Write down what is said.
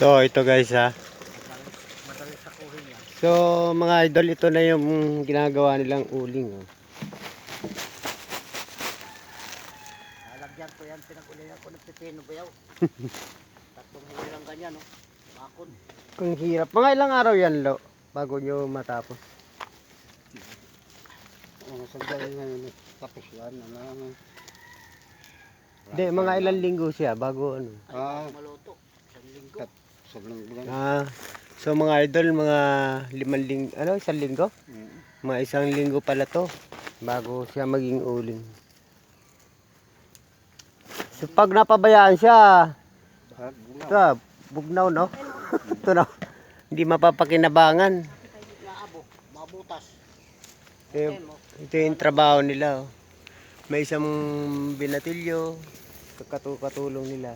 So ito guys ha. Madalis sa kuhin yan. So mga idol, ito na yung ginagawa nilang uling. Oh. Nalagyan ko yan, pinag-ulihan ko ng pipino bayaw. Tatlong huli lang ganyan, no? Bakon. Ang hirap. Mga ilang araw yan lo bago nyo matapos. Sandali ngayon, tapos yan. Hindi, mga ilang linggo siya bago ano. Maluto. Isang linggo. So mga idol, mga 5 linggo, ano, 1 linggo? Mga 1 linggo pala to bago siya maging uling. So pag napabayaan siya, ito, bugnaw no? Ito na, hindi mapapakinabangan. Naabo, mabutas. Ito yung trabaho nila. Oh. May isang binatilyo, katulong nila.